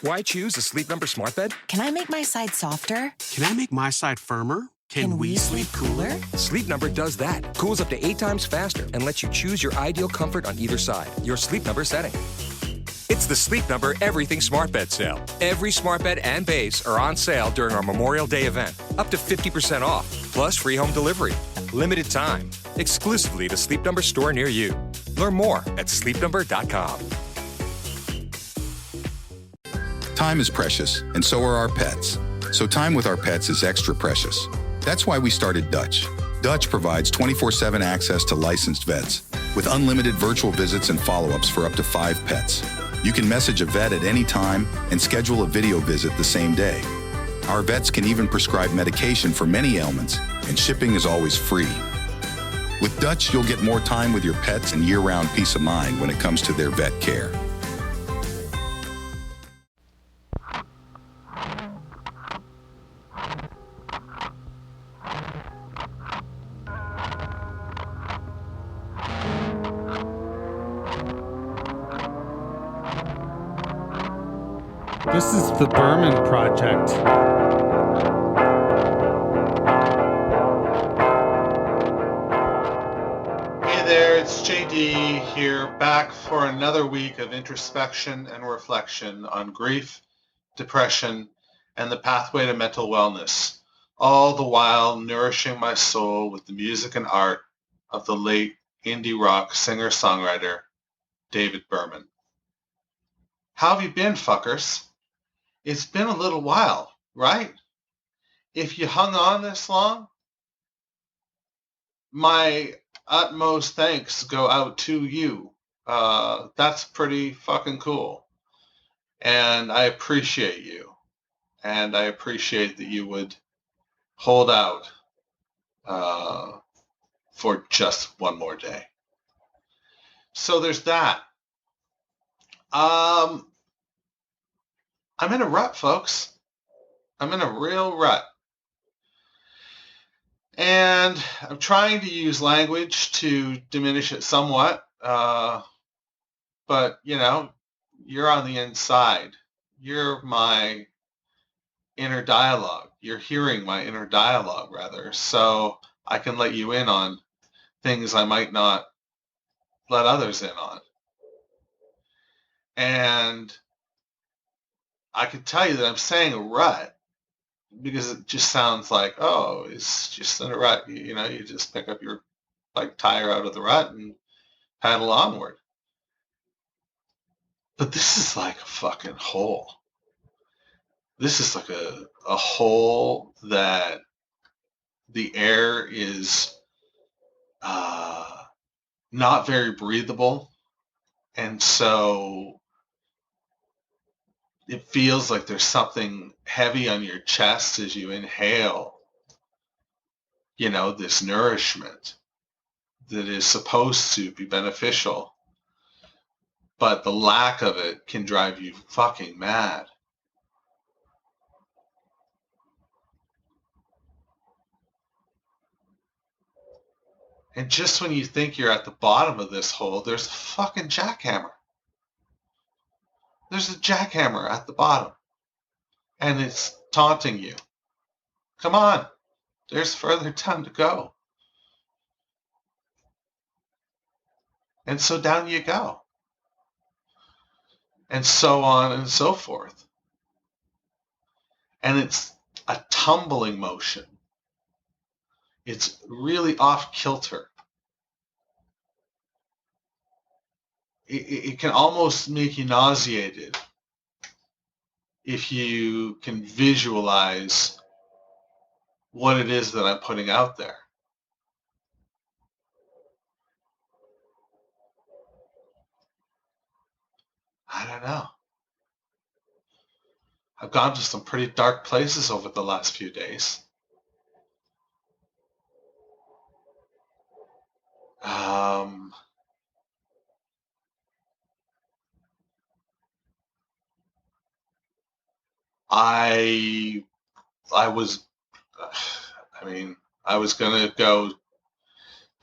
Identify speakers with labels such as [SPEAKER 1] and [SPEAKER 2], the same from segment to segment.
[SPEAKER 1] Why choose a Sleep Number smart bed?
[SPEAKER 2] Can I make my side softer?
[SPEAKER 3] Can I make my side firmer?
[SPEAKER 2] Can we sleep cooler?
[SPEAKER 1] Sleep Number does that. Cools up to 8 times faster and lets you choose your ideal comfort on either side. Your Sleep Number setting. It's the Sleep Number Everything Smart Bed sale. Every smart bed and base are on sale during our Memorial Day event. Up to 50% off, plus free home delivery. Limited time. Exclusively the Sleep Number store near you. Learn more at sleepnumber.com.
[SPEAKER 4] Time is precious, and so are our pets. So time with our pets is extra precious. That's why we started Dutch. Dutch provides 24/7 access to licensed vets, with unlimited virtual visits and follow-ups for up to 5 pets. You can message a vet at any time and schedule a video visit the same day. Our vets can even prescribe medication for many ailments, and shipping is always free. With Dutch, you'll get more time with your pets and year-round peace of mind when it comes to their vet care.
[SPEAKER 5] This is the Berman Project.
[SPEAKER 6] Hey there, it's JD here, back for another week of introspection and reflection on grief, depression, and the pathway to mental wellness, all the while nourishing my soul with the music and art of the late indie rock singer-songwriter David Berman. How have you been, fuckers? It's been a little while, right? If you hung on this long, my utmost thanks go out to you. That's pretty fucking cool. And I appreciate you. And I appreciate that you would hold out for just one more day. So there's that. I'm in a rut, folks. I'm in a real rut. And I'm trying to use language to diminish it somewhat. But, you know, you're on the inside. You're my inner dialogue. You're hearing my inner dialogue, rather. So I can let you in on things I might not let others in on. And I can tell you that I'm saying a rut because it just sounds like, oh, it's just in a rut. You know, you just pick up your bike tire out of the rut and paddle onward. But this is like a fucking hole. This is like a hole that the air is not very breathable. And so it feels like there's something heavy on your chest as you inhale, you know, this nourishment that is supposed to be beneficial. But the lack of it can drive you fucking mad. And just when you think you're at the bottom of this hole, there's a fucking jackhammer. There's a jackhammer at the bottom. And it's taunting you. Come on. There's further down to go. And so down you go. And so on and so forth. And it's a tumbling motion. It's really off kilter. It can almost make you nauseated if you can visualize what it is that I'm putting out there. I don't know. I've gone to some pretty dark places over the last few days. I was going to go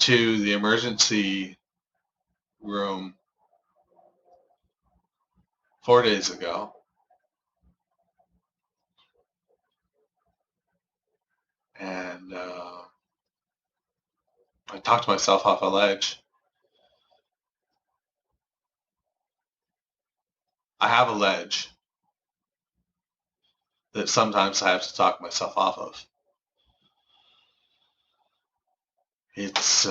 [SPEAKER 6] to the emergency room 4 days ago, And I talked myself off a ledge. I have a ledge that sometimes I have to talk myself off of. It's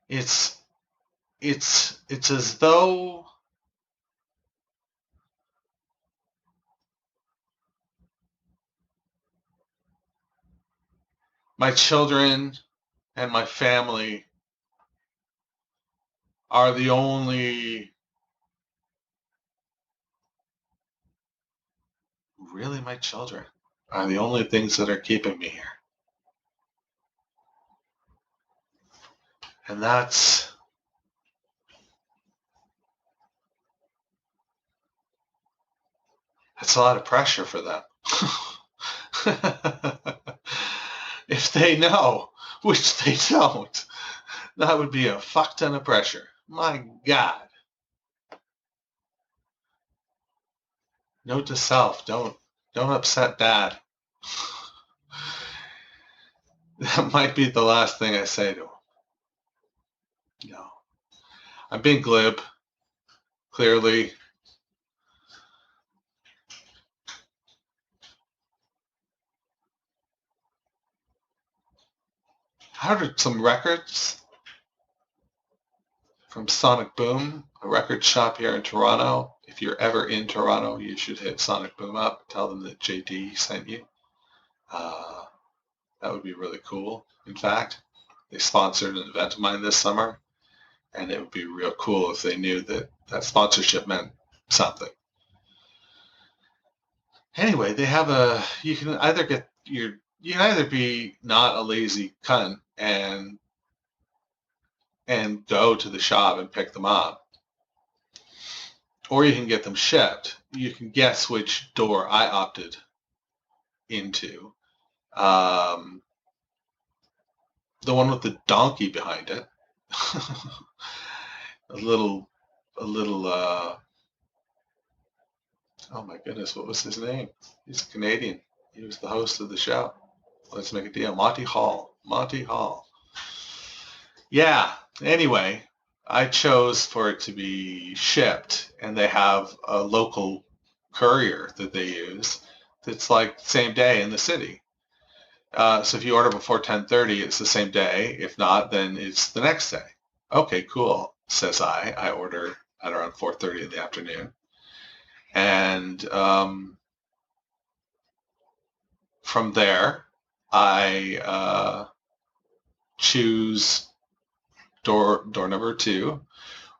[SPEAKER 6] it's as though my children and my family are the only, really my children are the only things that are keeping me here. And that's a lot of pressure for them. If they know, which they don't, that would be a fuck ton of pressure. My God. Note to self, don't upset Dad. That might be the last thing I say to him. No. I'm being glib, clearly. I ordered some records from Sonic Boom, a record shop here in Toronto. If you're ever in Toronto, you should hit Sonic Boom up. Tell them that JD sent you. That would be really cool. In fact, they sponsored an event of mine this summer, and it would be real cool if they knew that that sponsorship meant something. Anyway, they have you can either be not a lazy cunt and go to the shop and pick them up, or you can get them shipped. You can guess which door I opted into. The one with the donkey behind it. a little, oh my goodness, what was his name? He's a Canadian. He was the host of the show. Let's Make a Deal. Monty Hall. Yeah, anyway, I chose for it to be shipped, and they have a local courier that they use that's like same day in the city. So if you order before 10:30, it's the same day. If not, then it's the next day. Okay, cool, says I. I order at around 4:30 in the afternoon. And from there, I choose door number 2,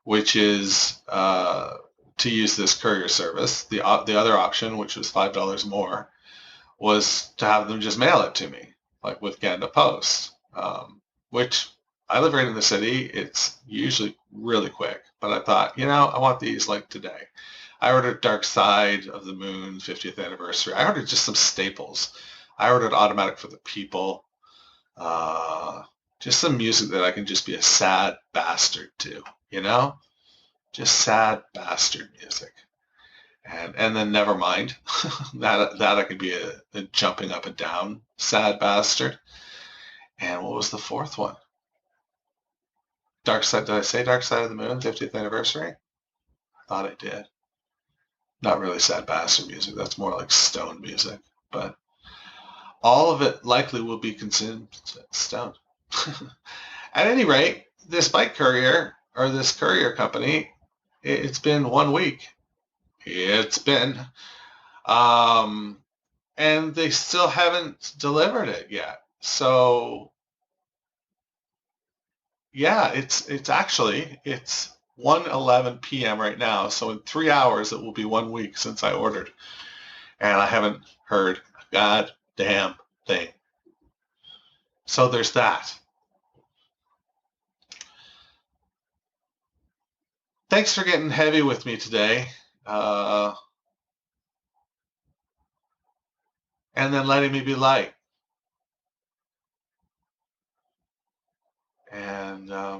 [SPEAKER 6] which is to use this courier service. The other option, which was $5 more, was to have them just mail it to me, like with Canada Post, which I live right in the city. It's usually really quick, but I thought, I want these like today. I ordered Dark Side of the Moon 50th anniversary. I ordered just some staples. I ordered Automatic for the People, just some music that I can just be a sad bastard to, just sad bastard music. And then Nevermind, that I could be a jumping up and down sad bastard. And what was the fourth one? Dark Side, did I say Dark Side of the Moon, 50th anniversary? I thought I did. Not really sad bastard music, that's more like stone music. But all of it likely will be consumed stone. At any rate, this bike courier, or this courier company, it's been 1 week. It's been, and they still haven't delivered it yet. So, yeah, it's 1:11 p.m. right now. So in 3 hours, it will be 1 week since I ordered, and I haven't heard a goddamn thing. So there's that. Thanks for getting heavy with me today. And then letting me be light. And I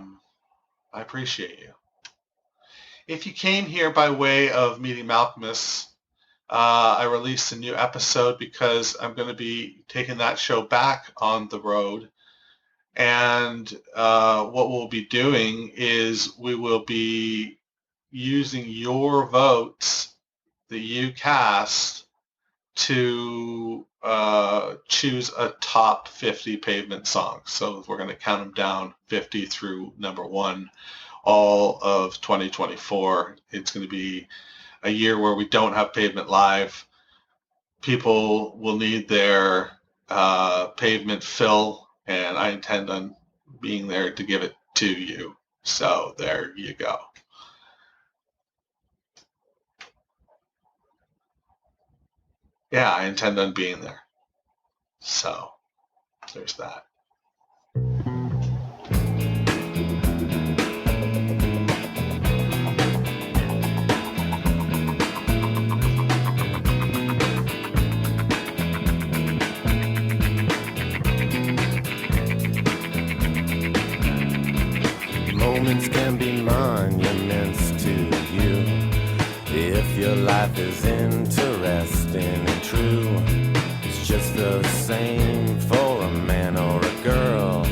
[SPEAKER 6] appreciate you. If you came here by way of meeting Malcolmus, I released a new episode because I'm going to be taking that show back on the road. And what we'll be doing is we will be using your votes that you cast to choose a top 50 pavement song. So we're going to count them down 50 through number 1, all of 2024. It's going to be a year where we don't have Pavement Live. People will need their pavement fill, and I intend on being there to give it to you. So there you go. Yeah, I intend on being there. So there's that.
[SPEAKER 7] Moments can be monuments to you if your life is interesting and true. It's just the same for a man or a girl.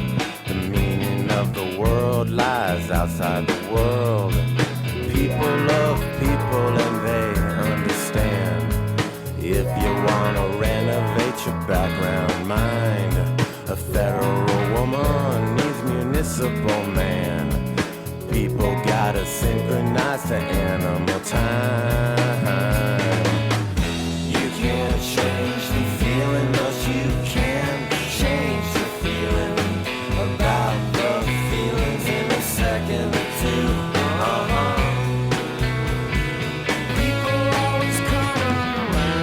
[SPEAKER 7] The meaning of the world lies outside the world. People love people and they understand. If you want to renovate your background mind, a federal woman needs municipal man. People gotta synchronize to animal time. You can't change the feeling, but you can change the feeling about the feelings in a second or two. People always come around.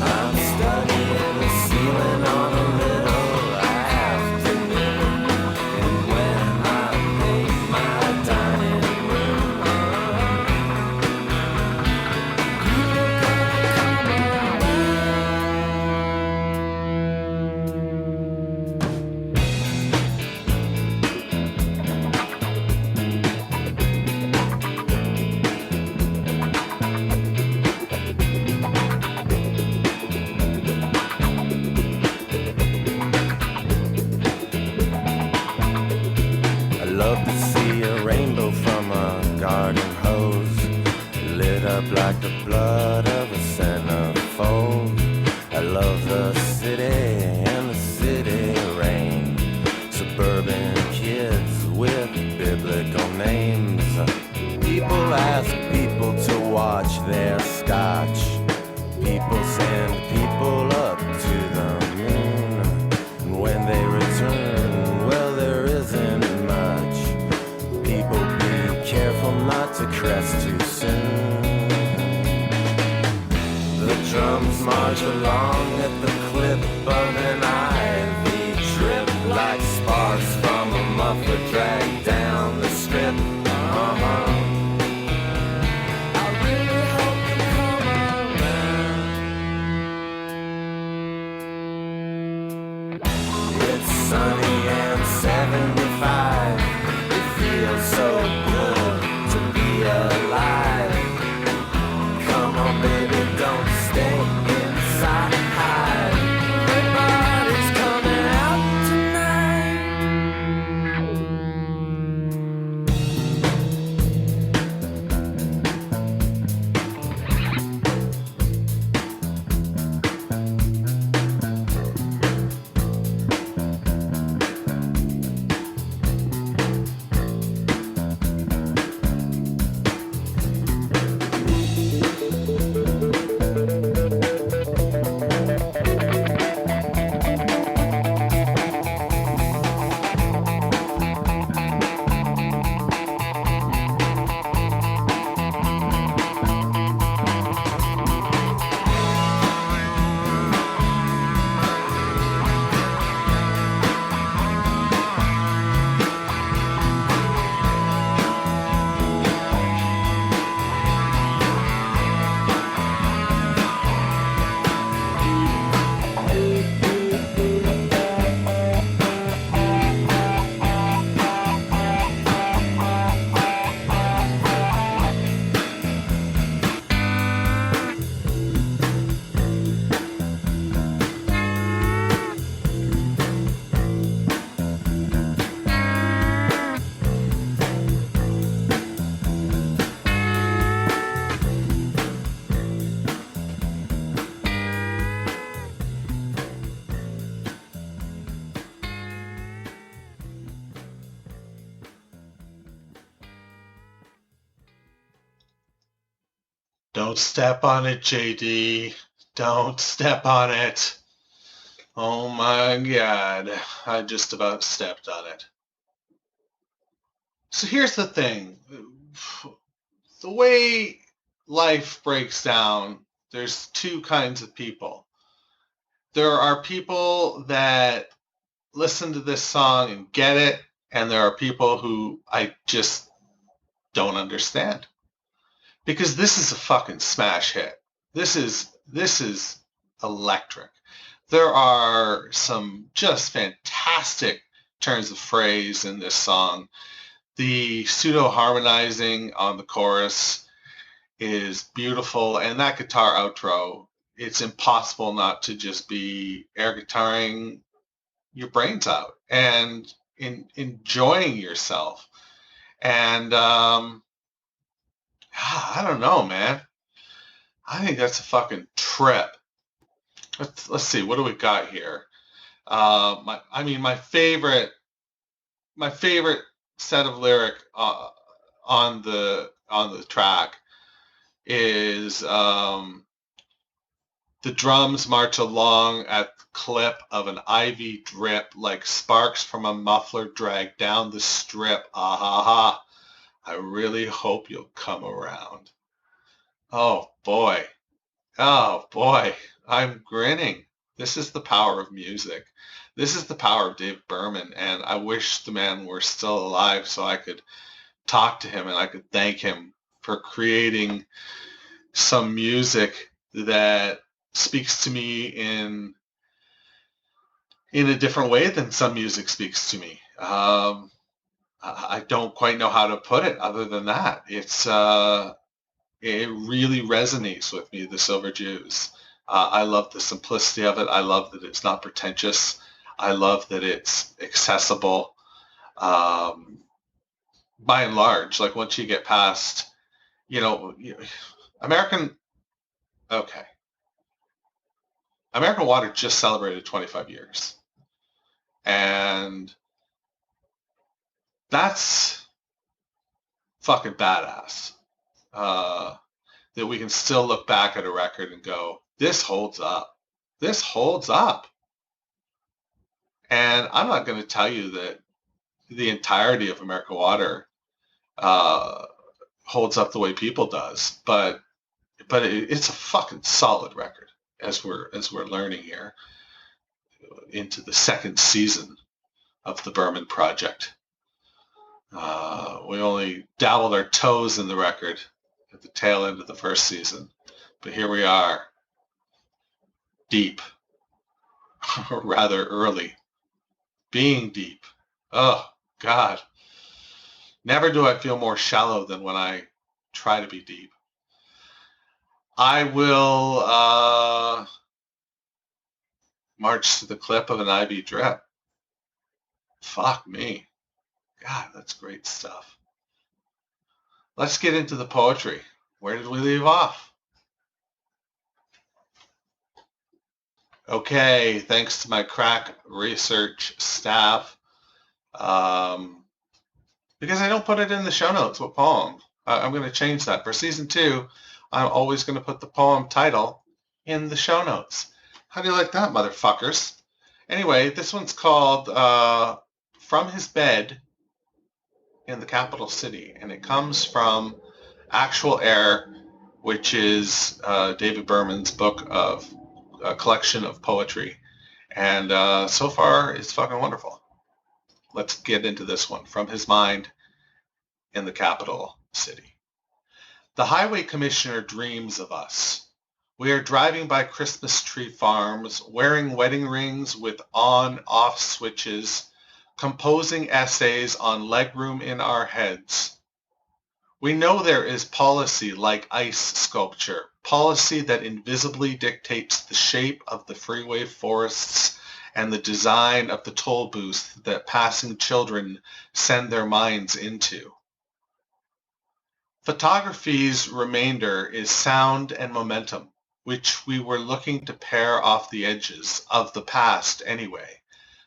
[SPEAKER 7] I'm studying the ceiling on a little like the blood of a centerfold. I love the city and the city rain. Suburban kids with biblical names. People ask people to watch their scotch. People send people up to the moon. And when they return, well, there isn't much. People be careful not to crest too soon. The drums march along at the clip of an ivy drip, like sparks from a muffler dragged down the strip. I really hope you come around. It's sunny and 75. It feels so good to be alive. Come on, baby, don't stay inside. Everybody's coming out tonight.
[SPEAKER 6] Don't step on it, JD. Don't step on it. Oh my God. I just about stepped on it. So here's the thing. The way life breaks down, there's two kinds of people. There are people that listen to this song and get it, and there are people who I just don't understand. Because this is a fucking smash hit. This is electric. There are some just fantastic turns of phrase in this song. The pseudo-harmonizing on the chorus is beautiful, and that guitar outro, it's impossible not to just be air guitaring your brains out and enjoying yourself. And I don't know, man. I think that's a fucking trip. Let's see, what do we got here? My favorite set of lyric on the track is the drums march along at the clip of an ivy drip like sparks from a muffler drag down the strip. Ah ha ha. I really hope you'll come around. Oh boy. Oh boy. I'm grinning. This is the power of music. This is the power of Dave Berman, and I wish the man were still alive so I could talk to him and I could thank him for creating some music that speaks to me in a different way than some music speaks to me. I don't quite know how to put it other than that. It really resonates with me, the Silver Jews. I love the simplicity of it. I love that it's not pretentious. I love that it's accessible. By and large, like once you get past, American Water just celebrated 25 years. And that's fucking badass. That we can still look back at a record and go, this holds up. This holds up. And I'm not going to tell you that the entirety of American Water holds up the way People does, but it's a fucking solid record as we're learning here into the second season of the Berman Project. We only dabbled our toes in the record at the tail end of the first season, but here we are, deep, or rather early, being deep. Oh, God. Never do I feel more shallow than when I try to be deep. I will march to the clip of an ivy drip. Fuck me. God, that's great stuff. Let's get into the poetry. Where did we leave off? Okay, thanks to my crack research staff. Because I don't put it in the show notes, what poem. I'm going to change that. For season 2, I'm always going to put the poem title in the show notes. How do you like that, motherfuckers? Anyway, this one's called From His Bed in the Capital City, and it comes from Actual Air, which is David Berman's book of a collection of poetry, and so far it's fucking wonderful. Let's get into this one. From his mind in the Capital City. The highway commissioner dreams of us. We are driving by Christmas tree farms, wearing wedding rings with on-off switches, composing essays on legroom in our heads. We know there is policy like ice sculpture, policy that invisibly dictates the shape of the freeway forests and the design of the toll booths that passing children send their minds into. Photography's remainder is sound and momentum, which we were looking to pare off the edges of the past anyway.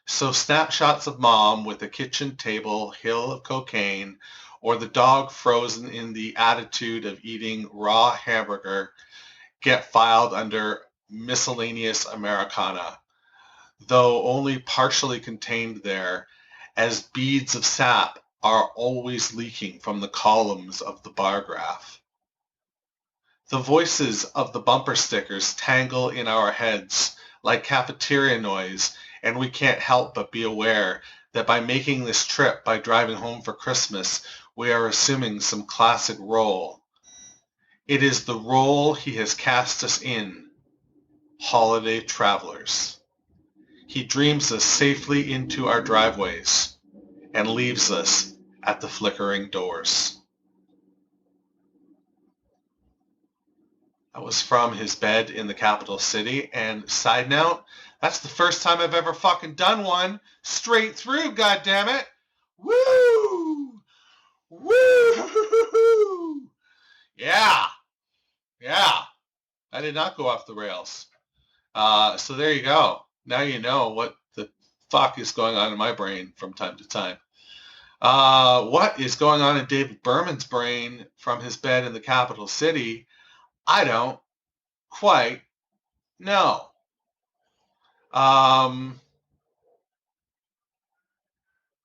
[SPEAKER 6] So snapshots of mom with a kitchen table hill of cocaine, or the dog frozen in the attitude of eating raw hamburger get filed under miscellaneous Americana, though only partially contained there, as beads of sap are always leaking from the columns of the bar graph. The voices of the bumper stickers tangle in our heads like cafeteria noise, and we can't help but be aware that by making this trip by driving home for Christmas, we are assuming some classic role. It is the role he has cast us in, holiday travelers. He dreams us safely into our driveways and leaves us at the flickering doors. That was from his bed in the capital city. And side note, that's the first time I've ever fucking done one straight through, goddammit. Woo! Woo! Yeah. Yeah. I did not go off the rails. So there you go. Now you know what the fuck is going on in my brain from time to time. What is going on in David Berman's brain from his bed in the capital city? I don't quite know.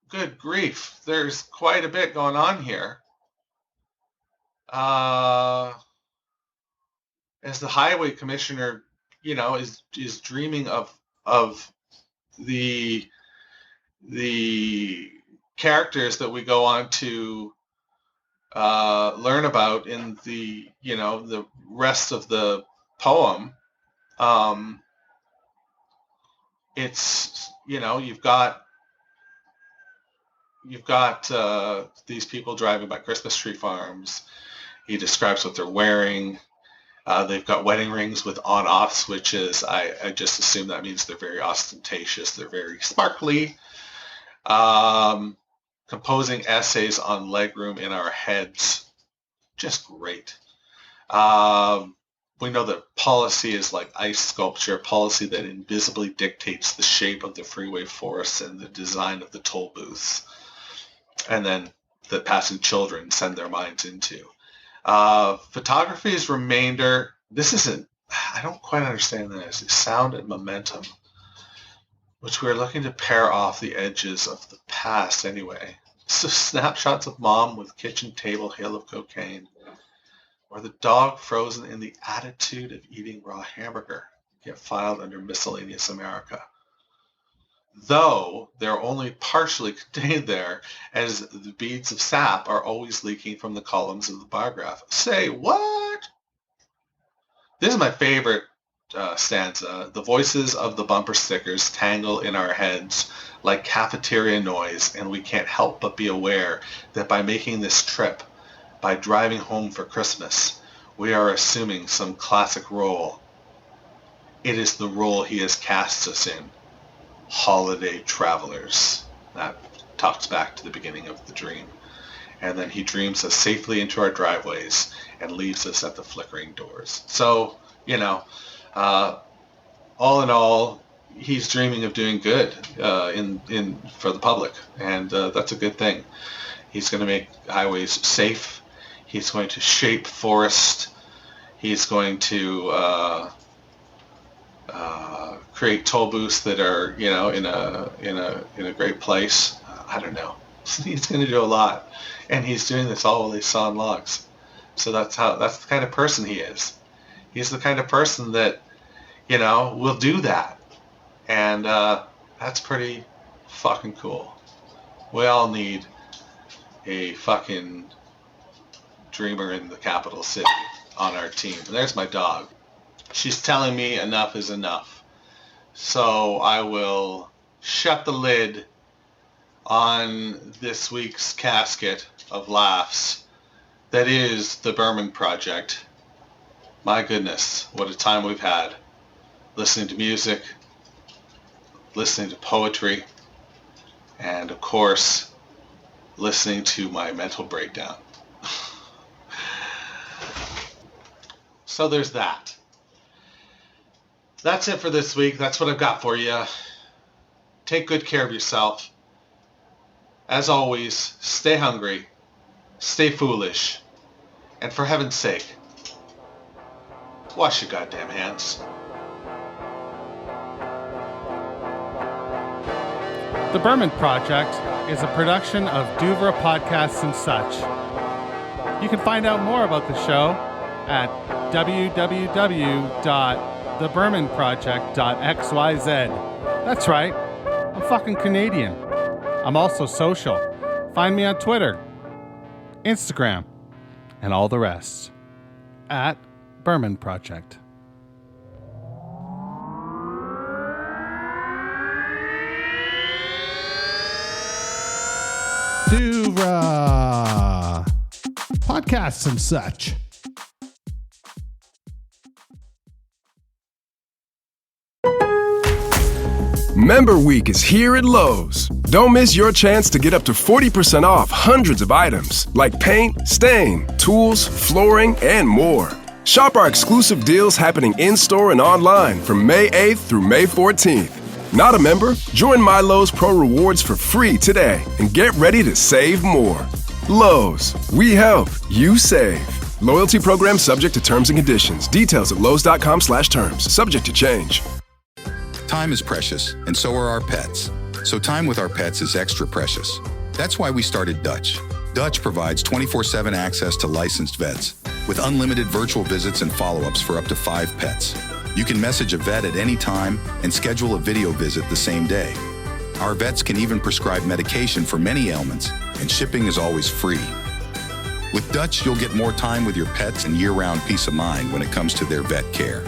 [SPEAKER 6] Good grief. There's quite a bit going on here. As the highway commissioner, is dreaming of the characters that we go on to learn about in the rest of the poem. It's you've got these people driving by Christmas tree farms. He describes what they're wearing. They've got wedding rings with on-off switches. I just assume that means they're very ostentatious. They're very sparkly. Composing essays on legroom in our heads. Just great. We know that policy is like ice sculpture, policy that invisibly dictates the shape of the freeway forests and the design of the toll booths, and then that passing children send their minds into. Photography's remainder, I don't quite understand this. It's sound and momentum, which we're looking to pare off the edges of the past anyway. So snapshots of mom with kitchen table hail of cocaine, or the dog frozen in the attitude of eating raw hamburger get filed under miscellaneous America, though they're only partially contained there, as the beads of sap are always leaking from the columns of the bar graph. Say what? This is my favorite stanza. The voices of the bumper stickers tangle in our heads like cafeteria noise, and we can't help but be aware that by making this trip, by driving home for Christmas, we are assuming some classic role. It is the role he has cast us in, holiday travelers. That talks back to the beginning of the dream. And then he dreams us safely into our driveways and leaves us at the flickering doors. So, all in all, he's dreaming of doing good for the public, and that's a good thing. He's going to make highways safe. He's going to shape forest. He's going to create toll booths that are, in a great place. I don't know. He's going to do a lot, and he's doing this all while he's sawing logs. So that's the kind of person he is. He's the kind of person that, will do that, and that's pretty fucking cool. We all need a fucking dreamer in the capital city on our team. And there's my dog. She's telling me enough is enough. So I will shut the lid on this week's casket of laughs that is the Berman Project. My goodness, what a time we've had. Listening to music, listening to poetry, and of course, listening to my mental breakdown. So there's that. That's it for this week. That's what I've got for you. Take good care of yourself. As always, stay hungry stay foolish, and for heaven's sake, wash your goddamn hands.
[SPEAKER 5] The Berman Project is a production of Douvres Podcasts and Such. You can find out more about the show at www.thebermanproject.xyz. That's right, I'm fucking Canadian. I'm also social. Find me on Twitter, Instagram, and all the rest at Berman Project.
[SPEAKER 8] Douvres Podcasts and Such.
[SPEAKER 9] Member Week is here at Lowe's. Don't miss your chance to get up to 40% off hundreds of items like paint, stain, tools, flooring, and more. Shop our exclusive deals happening in-store and online from May 8th through May 14th. Not a member? Join My Lowe's Pro Rewards for free today and get ready to save more. Lowe's, we help, you save. Loyalty program subject to terms and conditions. Details at lowes.com/terms. Subject to change.
[SPEAKER 4] Time is precious, and so are our pets. So time with our pets is extra precious. That's why we started Dutch. Dutch provides 24/7 access to licensed vets with unlimited virtual visits and follow-ups for up to 5 pets. You can message a vet at any time and schedule a video visit the same day. Our vets can even prescribe medication for many ailments, and shipping is always free. With Dutch, you'll get more time with your pets and year-round peace of mind when it comes to their vet care.